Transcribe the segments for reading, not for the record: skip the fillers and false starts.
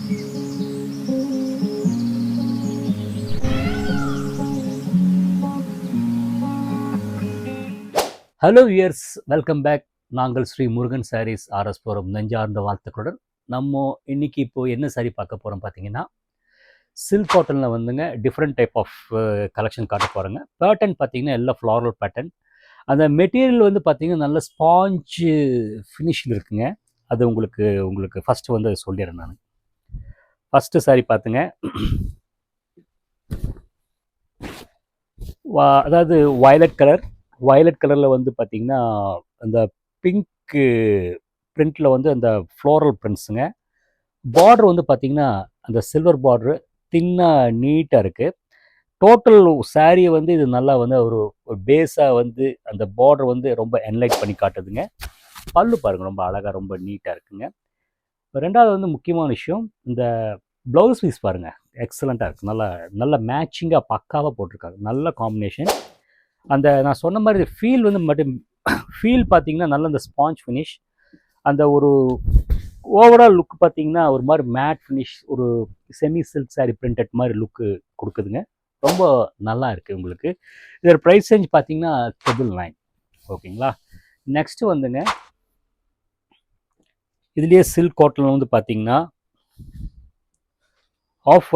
Hello wears, welcome back. நாங்கள் Sri Murugan saris RS போகிறோம் நெஞ்சார்ந்த வாழ்த்துக்களுடன். நம்ம இன்னைக்கு இப்போது என்ன சாரி பார்க்க போகிறோம் பார்த்தீங்கன்னா, சில்க் காட்டனில் வந்துங்க டிஃப்ரெண்ட் டைப் ஆஃப் கலெக்ஷன் காட்ட போகிறோங்க. பேட்டர்ன் பார்த்தீங்கன்னா எல்லாம் ஃப்ளாரல் பேட்டர்ன். அந்த மெட்டீரியல் வந்து பார்த்தீங்கன்னா நல்ல ஸ்பாஞ்சு ஃபினிஷில் இருக்குங்க. அது உங்களுக்கு ஃபஸ்ட்டு வந்து சொல்லிடுறேன் நான். ஃபஸ்ட்டு சாரி பார்த்துங்க, அதாவது வயலட் கலரில் வந்து பார்த்திங்கன்னா அந்த பிங்க்கு பிரிண்டில் வந்து அந்த ஃப்ளோரல் பிரிண்ட்ஸுங்க. பார்டர் வந்து பார்த்திங்கன்னா அந்த சில்வர் பார்ட்ரு தின்னாக நீட்டாக இருக்குது. டோட்டல் சாரியை வந்து இது நல்லா வந்து ஒரு பேஸாக வந்து அந்த பார்டர் வந்து ரொம்ப என்லைட் பண்ணி காட்டுதுங்க. பல்லு பாருங்கள், ரொம்ப அழகாக ரொம்ப நீட்டாக இருக்குங்க. ரெண்டாவது வந்து முக்கியமான விஷயம், இந்த ப்ளவுஸ் பீஸ் பாருங்கள், எக்ஸலண்ட்டாக இருக்குது. நல்லா நல்ல மேட்சிங்காக பக்காவாக போட்டிருக்காங்க, நல்ல காம்பினேஷன். அந்த நான் சொன்ன மாதிரி ஃபீல் வந்து மட்டும் ஃபீல் பார்த்தீங்கன்னா நல்ல அந்த ஸ்பாஞ்ச் ஃபினிஷ், அந்த ஒரு ஓவரால் லுக் பார்த்தீங்கன்னா ஒரு மாதிரி மேட் ஃபினிஷ், ஒரு செமி சில்க் சாரி பிரிண்டட் மாதிரி லுக்கு கொடுக்குதுங்க. ரொம்ப நல்லா இருக்குது உங்களுக்கு. இதோட ப்ரைஸ் ரேஞ்ச் பார்த்தீங்கன்னா 999. ஓகேங்களா. நெக்ஸ்ட்டு வந்துங்க, இதுலேயே சில்க் காட்டன் வந்து பார்த்தீங்கன்னா ஆஃப்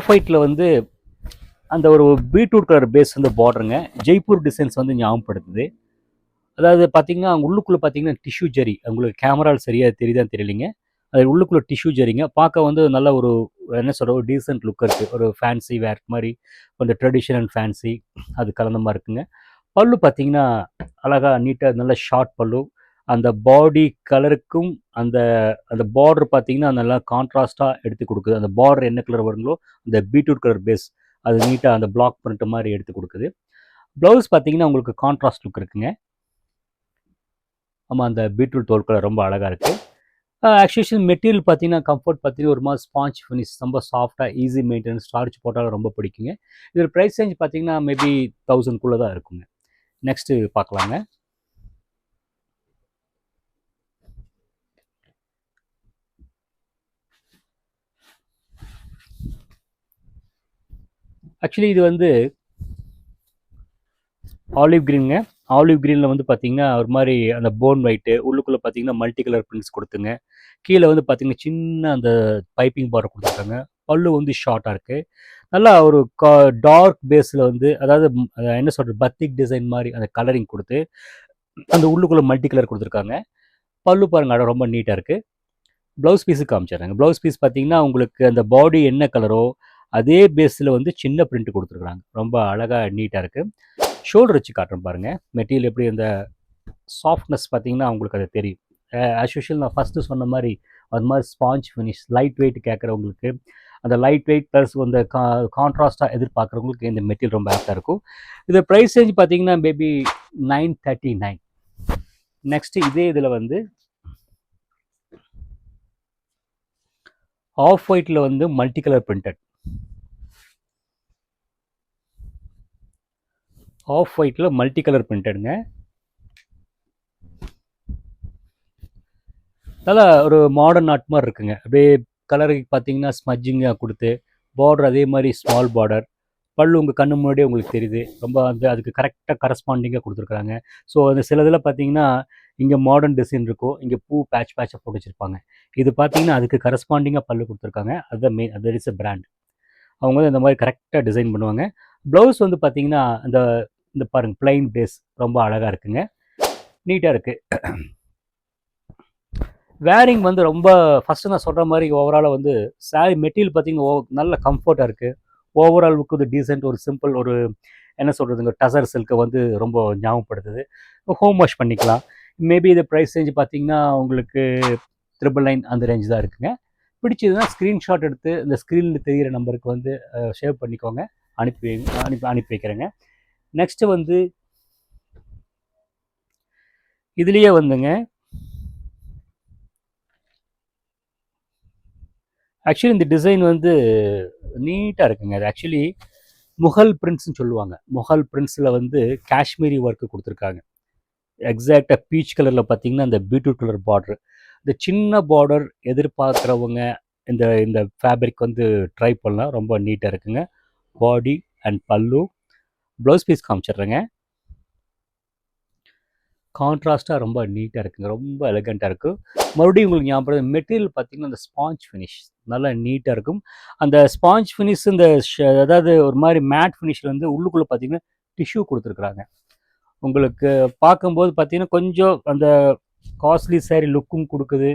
ஒயிட்டில் வந்து அந்த ஒரு பீட்ரூட் கலர் பேஸ் வந்து பார்டருங்க. ஜெய்ப்பூர் டிசைன்ஸ் வந்து ஞாபகப்படுத்துது. அதாவது பார்த்தீங்கன்னா உள்ளுக்குள்ளே பார்த்தீங்கன்னா டிஷ்யூ ஜரி, உங்களுக்கு கேமராவில் சரியாக தெரியுதான்னு தெரியலிங்க. அது உள்ளுக்குள்ளே டிஷ்யூ ஜரிங்க. பார்க்க வந்து நல்ல ஒரு என்ன சொல்கிற ஒரு டீசென்ட் லுக் இருக்குது. ஒரு ஃபேன்சி வேர் மாதிரி, கொஞ்சம் ட்ரெடிஷ்னல் ஃபேன்சி அது கலந்த மாதிரி இருக்குங்க. பல்லு பார்த்தீங்கன்னா அழகாக நீட்டாக நல்ல ஷார்ட் பல்லு. அந்த பாடி கலருக்கும் அந்த அந்த பார்டர் பார்த்தீங்கன்னா நல்லா கான்ட்ராஸ்ட்டாக எடுத்து கொடுக்குது. அந்த பார்டர் என்ன கலர் வருங்களோ அந்த பீட்ரூட் கலர் பேஸ் அது நீட்டாக அந்த பிளாக் பிரிண்ட் மாதிரி எடுத்து கொடுக்குது. ப்ளவுஸ் பார்த்தீங்கன்னா உங்களுக்கு கான்ட்ராஸ்ட் லுக் இருக்குங்க. ஆமாம், அந்த பீட்ரூட் தோல் கலர் ரொம்ப அழகாக இருக்குது. ஆக்சுவலி மெட்டீரியல் பார்த்தீங்கன்னா கம்ஃபர்ட் பார்த்தீங்கன்னா ஒரு மாதிரி ஸ்பாஞ்ச் ஃபினிஷ், ரொம்ப சாஃப்டாக ஈஸி மெயின்டெனன்ஸ், ஸ்டார்ச் போட்டாலும் ரொம்ப பிடிக்குங்க. இதோட ப்ரைஸ் ரேஞ்ச் பார்த்தீங்கன்னா மேபி 1000 தான் இருக்குங்க. நெக்ஸ்ட்டு பார்க்கலாங்க. ஆக்சுவலி இது வந்து ஆலிவ் க்ரீனுங்க. ஆலிவ் க்ரீனில் வந்து பார்த்தீங்கன்னா ஒரு மாதிரி அந்த போன் ஒயிட்டு, உள்ளுக்குள்ளே பார்த்தீங்கன்னா மல்டி கலர் பிரிண்ட்ஸ் கொடுத்துங்க. கீழே வந்து பார்த்தீங்கன்னா சின்ன அந்த பைப்பிங் பார்டர் கொடுத்துருக்காங்க. பல்லு வந்து ஷார்ட்டாக இருக்குது. நல்லா ஒரு டார்க் பேஸில் வந்து, அதாவது என்ன சொல்கிறது, பத்திக் டிசைன் மாதிரி அந்த கலரிங் கொடுத்து அந்த உள்ளுக்குள்ளே மல்டி கலர் கொடுத்துருக்காங்க. பல்லு பாருங்கள் ரொம்ப நீட்டாக இருக்குது. ப்ளவுஸ் பீஸு காமிச்சிடுறாங்க. ப்ளவுஸ் பீஸ் பார்த்தீங்கன்னா உங்களுக்கு அந்த பாடி என்ன கலரோ அதே பேஸில் வந்து சின்ன பிரிண்ட் கொடுத்துருக்குறாங்க. ரொம்ப அழகாக நீட்டாக இருக்குது. ஷோல்டர் வச்சு காட்டுறேன் பாருங்கள். மெட்டீரியல் எப்படி அந்த சாஃப்ட்னஸ் பார்த்தீங்கன்னா உங்களுக்கு அது தெரியும். ஆஸ் யூஷுவல் நான் ஃபஸ்ட்டு சொன்ன மாதிரி அது மாதிரி ஸ்பாஞ்ச் ஃபினிஷ், லைட் வெயிட் கேட்குறவங்களுக்கு, அந்த லைட் வெயிட் ப்ளஸ் அந்த கான்ட்ராஸ்ட்டாக எதிர்பார்க்குறவங்களுக்கு இந்த மெட்டீரியல் ரொம்ப ஆப்டாக இருக்கும். இது ப்ரைஸ் ரேஞ்ச் பார்த்தீங்கன்னா மேபி 939. நெக்ஸ்ட்டு இதே இதில் வந்து ஆஃப் ஒயிட்டில் வந்து மல்டி கலர் பிரிண்டட், ஆஃப் ஒயிட்டில் மல்டி கலர் பிரிண்டடுங்க. நல்லா ஒரு மாடர்ன் ஆர்ட் மாதிரி இருக்குங்க. அப்படியே கலருக்கு பார்த்தீங்கன்னா ஸ்மஜ்ஜிங்காக கொடுத்து, பார்டர் அதே மாதிரி ஸ்மால் பார்டர், பல்லு உங்கள் கண்ணு முன்னாடியே உங்களுக்கு தெரியுது. ரொம்ப வந்து அதுக்கு கரெக்டாக கரஸ்பாண்டிங்காக கொடுத்துருக்குறாங்க. ஸோ அந்த சில இதில் பார்த்தீங்கன்னா இங்கே மாடர்ன் டிசைன் இருக்கும், இங்கே பூ பேட்சாக போட்டு வச்சுருப்பாங்க. இது பார்த்தீங்கன்னா அதுக்கு கரஸ்பாண்டிங்காக பல்லு கொடுத்துருக்காங்க. அதுதான் மெயின், அது இஸ் எ பிராண்ட். அவங்க வந்து இந்த மாதிரி கரெக்டாக டிசைன் பண்ணுவாங்க. ப்ளவுஸ் வந்து பார்த்தீங்கன்னா அந்த இந்த பாருங்கள் பிளைன் பேஸ் ரொம்ப அழகாக இருக்குங்க, நீட்டாக இருக்குது. வேரிங் வந்து ரொம்ப ஃபஸ்ட்டு நான் சொல்கிற மாதிரி ஓவராலாக வந்து சாரி மெட்டீரியல் பார்த்தீங்கன்னா நல்ல கம்ஃபர்ட்டாக இருக்குது. ஓவரால் லுக் வந்து டீசென்ட், ஒரு சிம்பிள், ஒரு என்ன சொல்கிறதுங்க, டசர் சில்க்கை வந்து ரொம்ப ஞாபகப்படுத்துது. ஹோம் வாஷ் பண்ணிக்கலாம். மேபி இது ப்ரைஸ் ரேஞ்ச் பார்த்தீங்கன்னா உங்களுக்கு 999 அந்த ரேஞ்ச் தான் இருக்குங்க. பிடிச்சதுன்னா ஸ்க்ரீன்ஷாட் எடுத்து இந்த ஸ்க்ரீனில் தெரிகிற நம்பருக்கு வந்து ஷேவ் பண்ணிக்கோங்க, அனுப்பி வைக்கிறேங்க. நெக்ஸ்ட்டு வந்து இதுலேயே வந்துங்க, ஆக்சுவலி இந்த டிசைன் வந்து நீட்டாக இருக்குங்க. அது ஆக்சுவலி முகல் பிரிண்ட்ஸ்னு சொல்லுவாங்க. முகல் பிரிண்ட்ஸில் வந்து காஷ்மீரி ஒர்க்கு கொடுத்துருக்காங்க. எக்ஸாக்டாக பீச் கலரில் பார்த்தீங்கன்னா அந்த பீட்ரூட் கலர் பார்ட்ரு, இந்த சின்ன பார்டர் எதிர்பார்க்குறவங்க இந்த இந்த ஃபேப்ரிக் வந்து ட்ரை பண்ணலாம். ரொம்ப நீட்டாக இருக்குங்க. Body and pallu. Blouse piece காமிச்சிடுறேங்க. கான்ட்ராஸ்ட்டாக ரொம்ப நீட்டாக இருக்குங்க. ரொம்ப எலகண்ட்டாக இருக்குது. மறுபடியும் உங்களுக்கு ஞாபகம் மெட்டீரியல் பார்த்தீங்கன்னா அந்த ஸ்பாஞ்ச் ஃபினிஷ் நல்லா நீட்டாக இருக்கும். அந்த ஸ்பாஞ்ச் ஃபினிஷ் இந்த அதாவது ஒரு மாதிரி மேட் ஃபினிஷில் வந்து உள்ளுக்குள்ளே பார்த்தீங்கன்னா டிஷ்யூ கொடுத்துருக்குறாங்க. உங்களுக்கு பார்க்கும்போது பார்த்தீங்கன்னா கொஞ்சம் அந்த காஸ்ட்லி சாரீ லுக்கும் கொடுக்குது.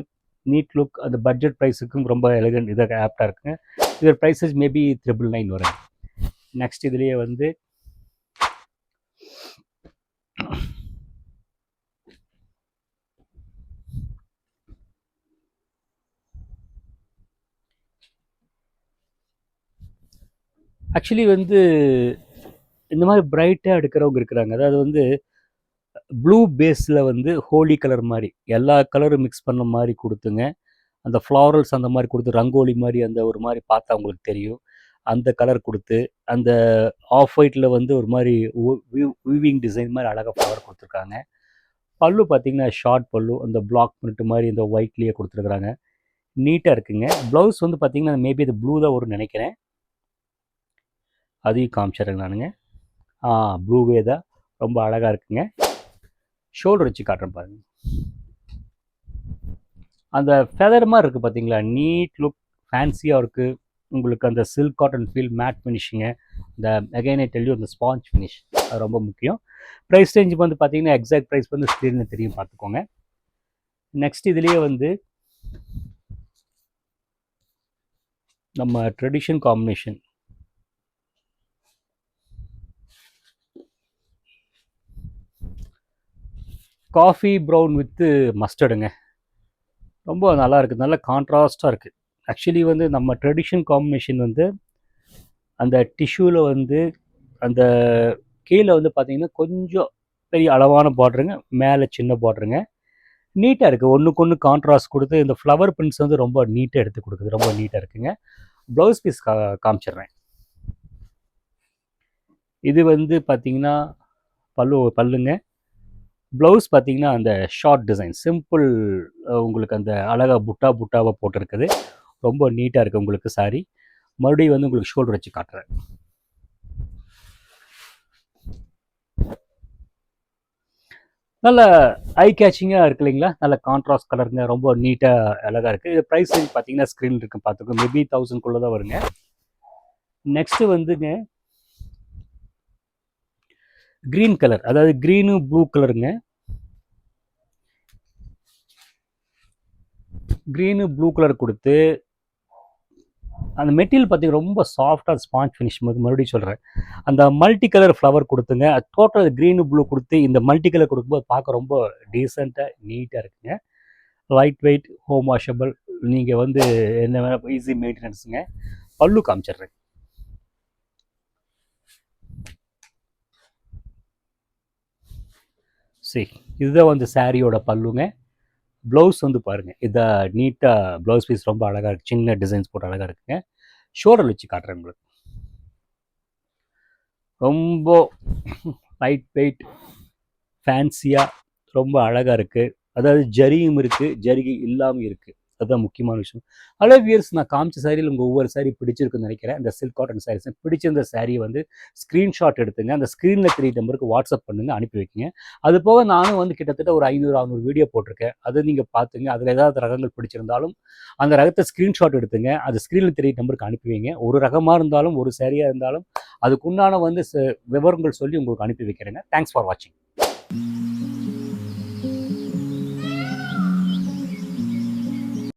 நீட் லுக் அந்த பட்ஜெட் ப்ரைஸுக்கும் ரொம்ப எலகண்ட் இதாக ஆப்டாக இருக்குங்க. இதோட ப்ரைஸஸ் மேபி 999 வரும். நெக்ஸ்ட் இதுலேயே வந்து ஆக்சுவலி வந்து இந்த மாதிரி பிரைட்டாக எடுக்கிறவங்க இருக்கிறாங்க. அதாவது வந்து ப்ளூ பேஸில் வந்து ஹோலி கலர் மாதிரி எல்லா கலரும் மிக்ஸ் பண்ண மாதிரி கொடுத்துங்க. அந்த ஃப்ளாரல்ஸ் அந்த மாதிரி கொடுத்து ரங்கோலி மாதிரி அந்த ஒரு மாதிரி பார்த்தா உங்களுக்கு தெரியும். அந்த கலர் கொடுத்து அந்த ஆஃப் ஒயிட்டில் வந்து ஒரு மாதிரி வீவிங் டிசைன் மாதிரி அழகாக ஃப்ளவர் கொடுத்துருக்காங்க. பல்லு பார்த்தீங்கன்னா ஷார்ட் பல்லு அந்த பிளாக் பிரிண்ட் மாதிரி இந்த ஒயிட்லேயே கொடுத்துருக்குறாங்க. நீட்டாக இருக்குங்க. ப்ளவுஸ் வந்து பார்த்தீங்கன்னா மேபி அது ப்ளூ தான் வரும்னு நினைக்கிறேன். அதையும் காமிச்சிடுறேங்க நானுங்க. ப்ளூவே தான் ரொம்ப அழகாக இருக்குங்க. ஷோல்டர் வச்சு காட்டுறேன் பாருங்கள். அந்த ஃபெதர் மாதிரி இருக்குது பார்த்தீங்களா, நீட் லுக் ஃபேன்சியாக இருக்குது. உங்களுக்கு அந்த silk cotton feel matte finishing இந்த அகைன் ஐ டெல் யூ அந்த ஸ்பாஞ்ச் ஃபினிஷ் அது ரொம்ப முக்கியம். ப்ரைஸ் ரேஞ்ச் வந்து பார்த்தீங்கன்னா எக்ஸாக்ட் ப்ரைஸ் வந்து ஸ்க்ரீனில் தெரியும் பார்த்துக்கோங்க. நெக்ஸ்ட் இதுலேயே வந்து நம்ம tradition combination coffee brown with மஸ்டர்டுங்க. ரொம்ப நல்லா இருக்குது. நல்ல கான்ட்ராஸ்டாக இருக்குது. ஆக்சுவலி வந்து நம்ம ட்ரெடிஷன் காம்பினேஷன் வந்து அந்த டிஷ்யூவில் வந்து அந்த கீழே வந்து பார்த்திங்கன்னா கொஞ்சம் பெரிய அளவான பார்டருங்க, மேலே சின்ன பார்டருங்க. நீட்டாக இருக்குது. ஒன்றுக்கு ஒன்று கான்ட்ராஸ்ட் கொடுத்து இந்த ஃப்ளவர் பிரிண்ட்ஸ் வந்து ரொம்ப நீட்டாக எடுத்து கொடுக்குது. ரொம்ப நீட்டாக இருக்குங்க. ப்ளவுஸ் பீஸ் காமிச்சிடுறேன். இது வந்து பார்த்திங்கன்னா பல்லுங்க. ப்ளவுஸ் பார்த்தீங்கன்னா அந்த ஷார்ட் டிசைன் சிம்பிள் உங்களுக்கு அந்த அழகாக புட்டாவாக போட்டிருக்குது. ரொம்ப நீட்டாக இருக்குது உங்களுக்கு சாரி. மறுபடியும் வந்து உங்களுக்கு ஷோல்டர் வச்சு காட்டுறேன். நல்ல ஐ கேச்சிங்காக இருக்கு இல்லைங்களா, நல்ல கான்ட்ராஸ்ட் கலருங்க. ரொம்ப நீட்டாக அழகாக இருக்குது. இது ப்ரைஸ் பார்த்தீங்கன்னா ஸ்க்ரீன் இருக்குது பார்த்துக்கோ, மேபி 1000 தான் வருங்க. நெக்ஸ்ட்டு வந்துங்க க்ரீன் கலர், அதாவது க்ரீனு ப்ளூ கலருங்க. க்ரீனு ப்ளூ கலர் கொடுத்து அந்த மெட்டீரியல் பார்த்தீங்கன்னா ரொம்ப சாஃப்டாக ஸ்பாஞ்ச் ஃபினிஷ். மறுபடியும் சொல்கிறேன், அந்த மல்டி கலர் ஃப்ளவர் கொடுத்துங்க. டோட்டல் க்ரீனு ப்ளூ கொடுத்து இந்த மல்டி கலர் கொடுக்கும்போது பார்க்க ரொம்ப டீசெண்டாக நீட்டாக இருக்குங்க. Light weight, home washable. நீங்கள் வந்து என்ன வேணால் ஈஸி மெயின்டெனன்ஸுங்க. பல்லு காமிச்சிட்றேன். சரி, இதுதான் வந்து சாரியோட பல்லுங்க. ப்ளவுஸ் வந்து பாருங்கள், இதை நீட்டாக ப்ளவுஸ் பீஸ் ரொம்ப அழகாக இருக்குது. சின்ன டிசைன்ஸ் போட்டு அழகாக இருக்குங்க. ஷோல்டர் வச்சு காட்டுறேன் உங்களுக்கு. ரொம்ப லைட் வெயிட் ஃபேன்சியாக ரொம்ப அழகாக இருக்குது. அதாவது ஜரியும் இருக்குது, ஜரிகை இல்லாமல் இருக்குது. அதுதான் முக்கியமான விஷயம். ஹலோ வியர்ஸ், நான் காமிச்ச சாரியில் உங்கள் ஒவ்வொரு சாரி பிடிச்சிருக்குன்னு நினைக்கிறேன். இந்த சில்க் காட்டன் சாரீஸ் பிடிச்சிருந்த சாரியை வந்து ஸ்க்ரீன்ஷாட் எடுத்துங்க. அந்த ஸ்க்ரீனில் 3 நம்பருக்கு வாட்ஸ்அப் பண்ணுங்கள், அனுப்பி வைக்கிங்க. அது போக நானும் வந்து கிட்டத்தட்ட ஒரு 500-600 வீடியோ போட்டிருக்கேன். அதை நீங்கள் பார்த்துங்க. அதில் ஏதாவது ரகங்கள் பிடிச்சிருந்தாலும் அந்த ரகத்தை ஸ்க்ரீன்ஷாட் எடுத்துங்க. அது ஸ்க்ரீனில் 3 நம்பருக்கு அனுப்பி வைங்க. ஒரு ரகமாக இருந்தாலும் ஒரு சாரியாக இருந்தாலும் அதுக்குண்டான வந்து விவரங்கள் சொல்லி உங்களுக்கு அனுப்பி வைக்கிறேங்க. தேங்க்ஸ் ஃபார் வாட்சிங்.